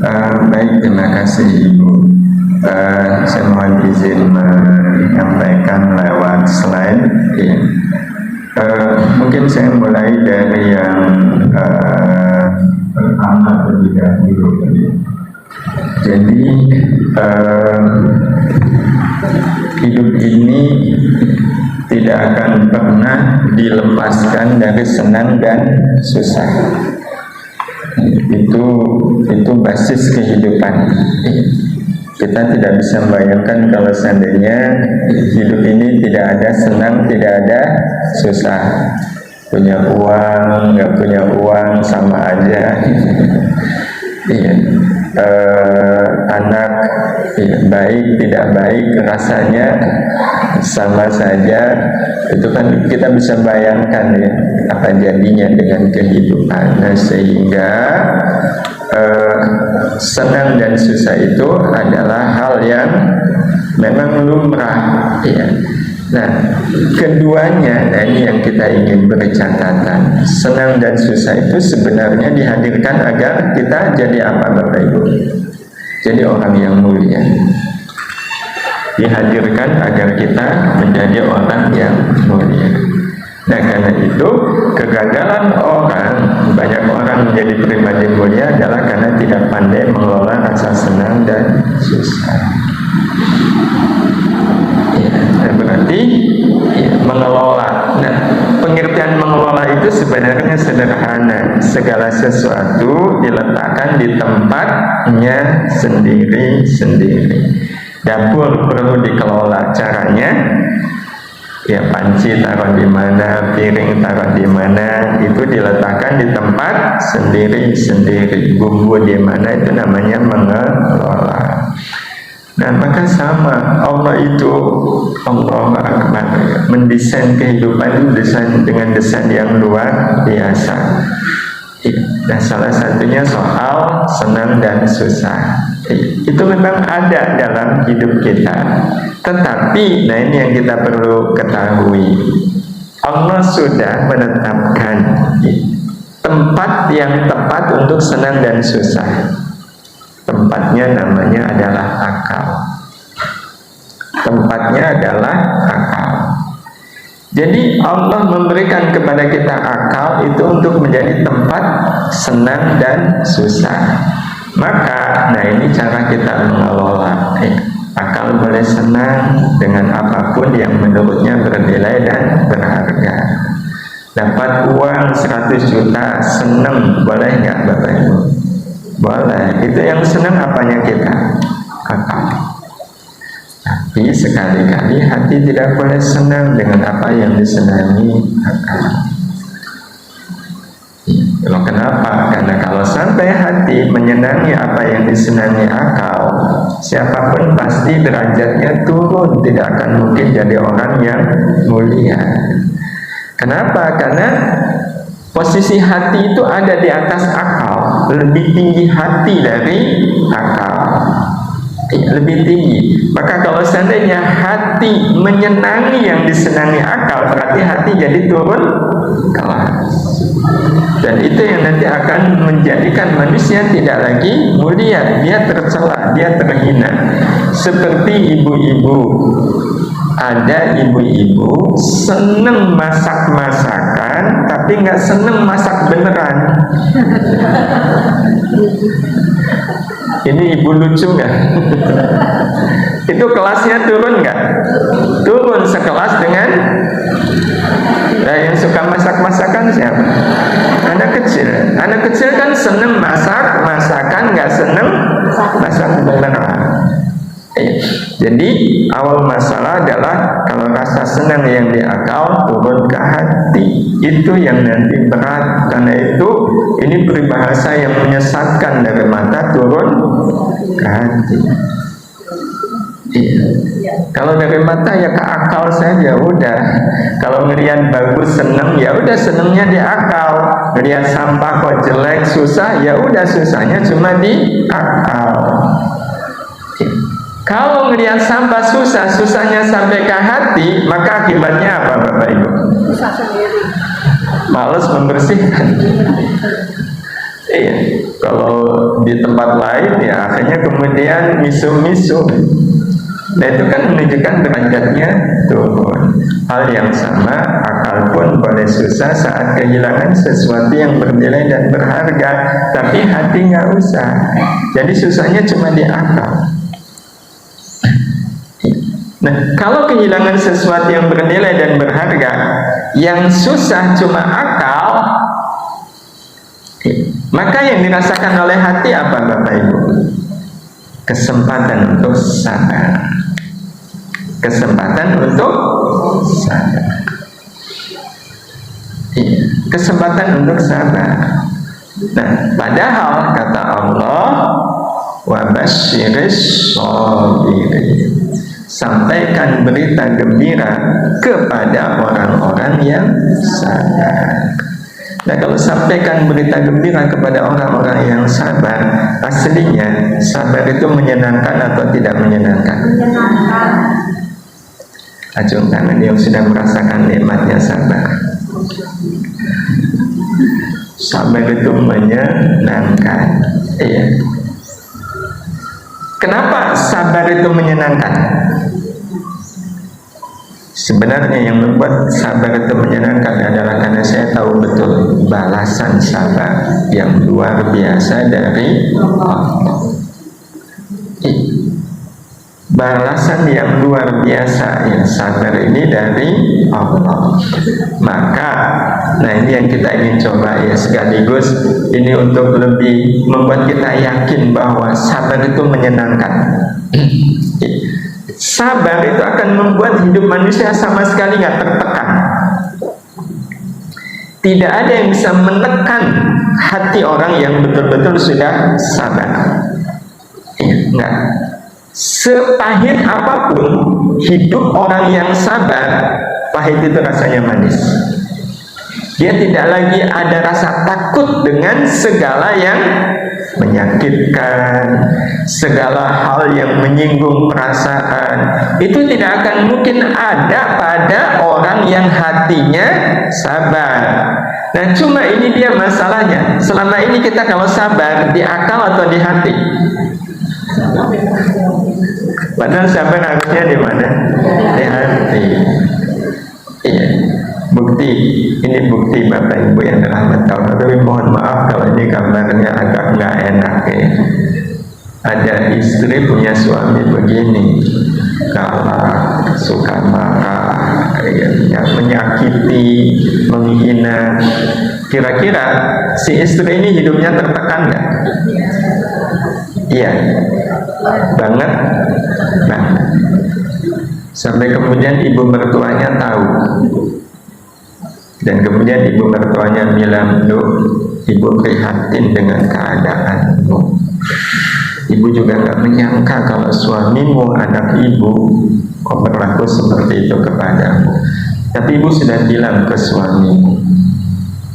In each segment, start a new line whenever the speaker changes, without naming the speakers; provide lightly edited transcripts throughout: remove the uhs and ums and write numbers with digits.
Baik, terima kasih Ibu. Saya mohon izin menyampaikan lewat slide. Ya. Mungkin saya mulai dari yang pertama terlebih dahulu. Jadi hidup ini tidak akan pernah dilepaskan dari senang dan susah. Itu basis kehidupan. Kita tidak bisa membayangkan kalau seandainya hidup ini tidak ada senang, tidak ada susah. Punya uang, nggak punya uang sama aja. Iya. Anak baik tidak baik rasanya sama saja. Itu kan kita bisa bayangkan ya apa jadinya dengan kehidupan. Nah, sehingga senang dan susah itu adalah hal yang memang lumrah ya. Nah, keduanya, nah ini yang kita ingin beri catatan. Senang dan susah itu sebenarnya dihadirkan agar kita jadi apa Bapak Ibu? Jadi orang yang mulia. Dihadirkan agar kita menjadi orang yang mulia. Nah, karena itu kegagalan orang, banyak orang menjadi pribadi mulia adalah karena tidak pandai mengelola rasa senang dan susah. Ya, berarti ya, mengelola. Nah, pengertian mengelola itu sebenarnya sederhana. Segala sesuatu diletakkan di tempatnya sendiri-sendiri. Dapur perlu dikelola. Caranya ya, panci taruh di mana, piring taruh di mana, itu diletakkan di tempat sendiri-sendiri. Bumbu di mana, itu namanya mengelola. Nah, maka sama Allah itu, Allah Akbar, mendesain kehidupan dengan desain yang luar biasa. Nah, salah satunya soal senang dan susah. Itu memang ada dalam hidup kita. Tetapi, nah ini yang kita perlu ketahui, Allah sudah menetapkan tempat yang tepat untuk senang dan susah. Tempatnya namanya adalah akal. Tempatnya adalah akal. Jadi Allah memberikan kepada kita akal itu untuk menjadi tempat senang dan susah. Maka, nah ini cara kita mengelola. Akal boleh senang dengan apapun yang menurutnya bernilai dan berharga. Dapat uang 100 juta, senang, boleh nggak Bapak Ibu? Boleh. Itu yang senang apanya kita? Akal. Tapi sekali-kali hati tidak boleh senang dengan apa yang disenangi akal. Loh, kenapa? Karena kalau sampai hati menyenangi apa yang disenangi akal, siapapun pasti derajatnya turun, tidak akan mungkin jadi orang yang mulia. Kenapa? Karena posisi hati itu ada di atas akal, lebih tinggi hati dari akal, lebih tinggi. Maka kalau seandainya hati menyenangi yang disenangi akal, berarti hati jadi turun kelas. Dan itu yang nanti akan menjadikan manusia tidak lagi mulia, dia tercela, dia terhina. Seperti ibu-ibu, ada ibu-ibu seneng masak masakan, tapi nggak seneng masak beneran. Ini ibu lucu nggak? Itu kelasnya turun nggak? Turun sekelas dengan yang suka masak-masakan siapa? Anak kecil. Anak kecil kan seneng masak masakan, nggak seneng masak beneran. Jadi awal masalah adalah kalau rasa senang yang di akal turun ke hati, itu yang nanti berat. Karena itu ini peribahasa yang menyesatkan, dari mata turun ke hati. Iya. Kalau dari mata ya ke akal saja udah. Kalau ngeliat bagus seneng, ya udah senengnya di akal. Ngeliat sampah kok jelek susah, ya udah susahnya cuma di akal. Kalau ngeliat sampah susah, susahnya sampai ke hati, maka akibatnya apa Bapak Ibu?
Susah sendiri.
Males membersihkan. Iya, kalau di tempat lain ya akhirnya kemudian misu-misu. Nah itu kan menunjukkan derajatnya turun. Hal yang sama, akal pun boleh susah saat kehilangan sesuatu yang bernilai dan berharga, tapi hati nggak usah. Jadi susahnya cuma di akal. Nah, kalau kehilangan sesuatu yang bernilai dan berharga, yang susah cuma akal, maka yang dirasakan oleh hati apa Bapak Ibu? Kesempatan untuk sabar. Kesempatan untuk sabar. Kesempatan untuk sabar. Nah, padahal kata Allah, wa basyiris shabirin, sampaikan berita gembira kepada orang-orang yang sabar. Nah, kalau sampaikan berita gembira kepada orang-orang yang sabar, aslinya sabar itu menyenangkan atau tidak menyenangkan? Menyenangkan. Acung tangan yang sudah merasakan nikmatnya sabar. Sabar itu menyenangkan. Iya. Kenapa sabar itu menyenangkan? Sebenarnya yang membuat sabar itu menyenangkan adalah karena saya tahu betul balasan sabar yang luar biasa dari Allah. Balasan yang luar biasa yang sabar ini dari Allah. Maka, nah ini yang kita ingin coba ya, sekaligus ini untuk lebih membuat kita yakin bahwa sabar itu menyenangkan. Sabar itu akan membuat hidup manusia sama sekali nggak tertekan. Tidak ada yang bisa menekan hati orang yang betul-betul sudah sabar. Enggak. Sepahit apapun hidup orang yang sabar, pahit itu rasanya manis. Dia tidak lagi ada rasa takut dengan segala yang menyakitkan, segala hal yang menyinggung perasaan. Itu tidak akan mungkin ada pada orang yang hatinya sabar. Nah, cuma ini dia masalahnya. Selama ini kita kalau sabar di akal atau di hati? Padahal sabar harusnya di mana? Di hati. Iya. Bukti, ini bukti Bapak Ibu yang dirahmati Allah. Tapi mohon maaf kalau ini gambarnya agak nggak enak ya. Ada istri punya suami begini, galak, suka marah, ya, menyakiti, menghina. Kira-kira si istri ini hidupnya tertekan nggak? Iya, banget. Nah, sampai kemudian ibu mertuanya tahu. Dan kemudian ibu mertuanya bilang, "Duh, ibu prihatin dengan keadaanmu. Ibu juga gak menyangka kalau suamimu, anak ibu, kok berlaku seperti itu kepadamu. Tapi ibu sudah bilang ke suamimu,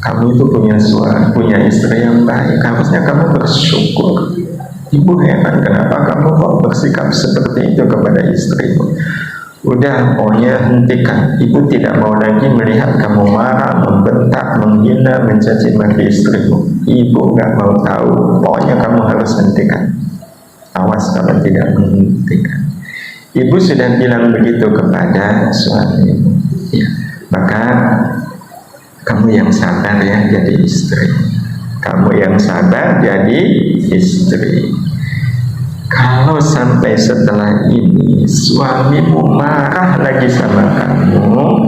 kamu itu punya istri yang baik. Harusnya kamu bersyukur. Ibu heran kenapa kamu kok bersikap seperti itu kepada istrimu. Udah, pokoknya hentikan. Ibu tidak mau lagi melihat kamu marah, membentak, menghina, mencaci maki istrimu. Ibu gak mau tahu. Pokoknya kamu harus hentikan. Awas kalau tidak menghentikan." Ibu sudah bilang begitu kepada suamimu. Ya, maka kamu yang sabar ya jadi istri. Kamu yang sabar jadi istri. Kalau sampai setelah ini suamimu marah lagi sama kamu,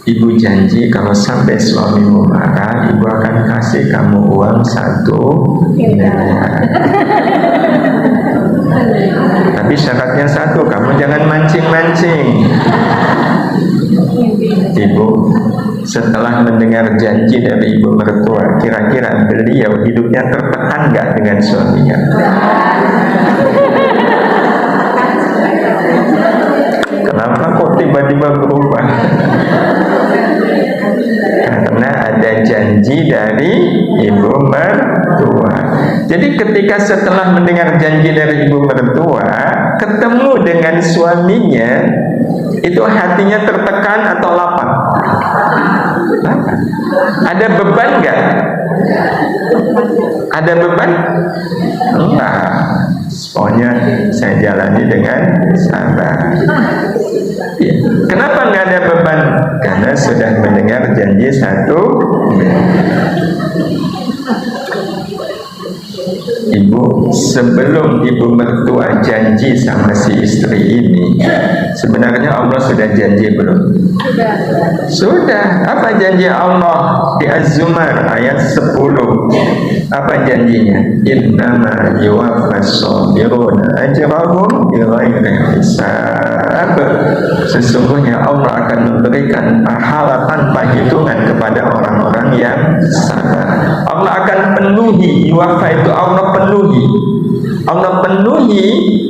ibu janji kalau sampai suamimu marah, ibu akan kasih kamu uang 1 miliar. Tapi syaratnya satu, kamu jangan mancing-mancing. Ibu, setelah mendengar janji dari ibu mertua, kira-kira beliau hidupnya tertekan nggak dengan suaminya? Kenapa kok tiba-tiba berubah? Karena ada janji dari ibu mertua. Jadi ketika setelah mendengar janji dari ibu mertua, ketemu dengan suaminya, itu hatinya tertekan atau lapang? Ada beban nggak? Ada beban? Enggak. Pokoknya saya jalani dengan sabar. Ya. Kenapa nggak ada beban? Karena sudah mendengar janji satu. Ibu, sebelum ibu mertua janji sama si istri ini, sebenarnya Allah sudah janji belum? Sudah. Apa janji Allah di Az-Zumar ayat 10? Apa janjinya? Innama yuwaffas sabiruna ajrahum bighairi hisab. Sesungguhnya Allah akan memberikan pahala tanpa hitungan kepada orang-orang yang sabar. Allah akan penuhi, yuwaffa itu Allah penuhi. Allah penuhi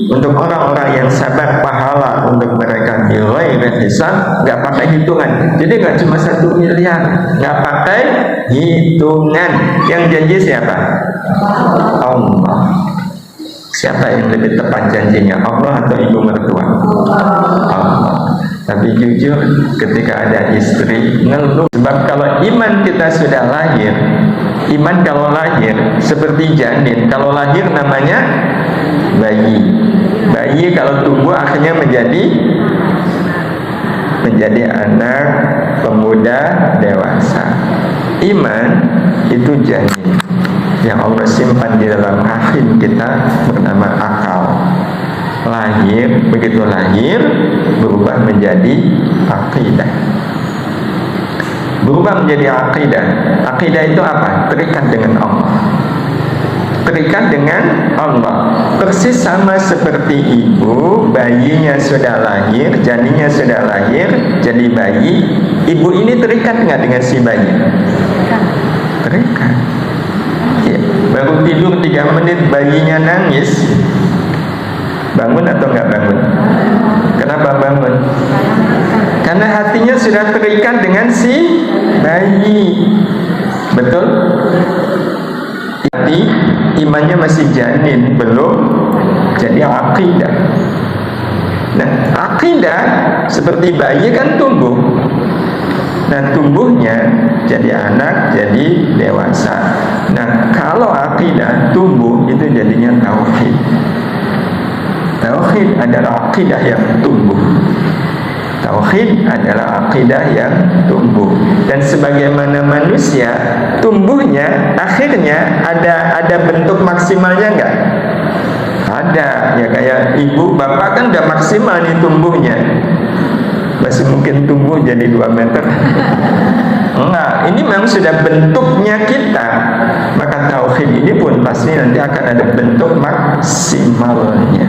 untuk orang-orang yang sabar pahala untuk mereka bighairi hisab, nggak pakai hitungan. Jadi nggak cuma 1 miliar, nggak pakai hitungan. Yang janji siapa? Allah. Siapa yang lebih tepat janjinya, Allah atau ibu mertua? Allah. Tapi jujur ketika ada istri ngeluh. Sebab kalau iman kita sudah lahir, iman kalau lahir seperti janin. Kalau lahir namanya bayi. Bayi kalau tumbuh akhirnya menjadi anak, pemuda, dewasa. Iman itu janin yang Allah simpan di dalam rahim kita bernama akal. Lahir, begitu lahir berubah menjadi akidah. Berubah menjadi akidah. Akidah itu apa? Terikat dengan Allah. Terikat dengan Allah. Persis sama seperti ibu, bayinya sudah lahir, janinnya sudah lahir, jadi bayi. Ibu ini terikat nggak dengan si bayi? Terikat. Ya, baru tidur 3 menit bayinya nangis, bangun atau nggak bangun? Kenapa bangun? Karena hatinya sudah terikat dengan si bayi. Betul? Hati imannya masih janin, belum jadi akidah. Nah, akidah seperti bayi kan tumbuh. Nah, tumbuhnya jadi anak, jadi dewasa. Nah, kalau akidah tumbuh itu jadinya tauhid. Tauhid adalah akidah yang tumbuh. Tauhid adalah akidah yang tumbuh. Dan sebagaimana manusia tumbuhnya akhirnya ada bentuk maksimalnya enggak? Ada. Ya kayak ibu bapak kan udah maksimal nih tumbuhnya. Masih mungkin tumbuh jadi 2 meter. Enggak, ini memang sudah bentuknya kita. Maka tauhid ini pun pasti nanti akan ada bentuk maksimalnya.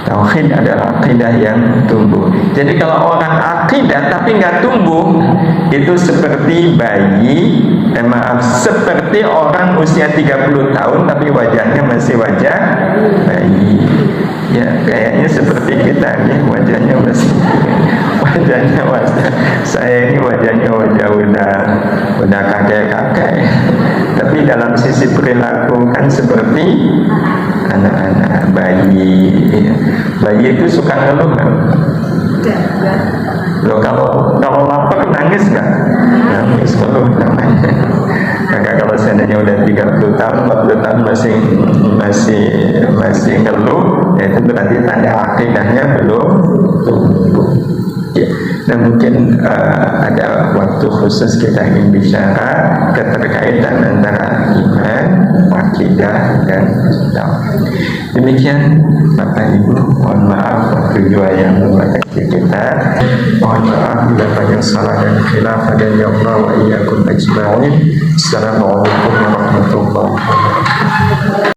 Tauhid adalah akidah yang tumbuh. Jadi kalau orang akidah tapi nggak tumbuh, itu seperti bayi, maaf, seperti orang usia 30 tahun tapi wajahnya masih wajah bayi. Ya kayaknya seperti kita nih, wajahnya masih wajah saya ini wajahnya wajah udah kakek-kakek. Tapi dalam sisi perilaku kan seperti anak-anak bayi. Ya. Bayi itu suka ngeluh kan? Loh, kalau lapar nangis nggak? Nangis, ngeluh namanya. Maka kalau seandainya udah 30 tahun, 40 tahun masih ngeluh, ya itu berarti tanda akidahnya belum tumbuh. Ya. Dan mungkin ada waktu khusus kita ingin bicara keterkaitan antara iman, akidah, dan tauhid. Demikian Bapak Ibu, mohon maaf waktu dua yang membatasi kita. Mohon maaf bila banyak salah dan khilaf, dan ya Allah wa iyyakum ajma'in. Assalamualaikum warahmatullahi wabarakatuh.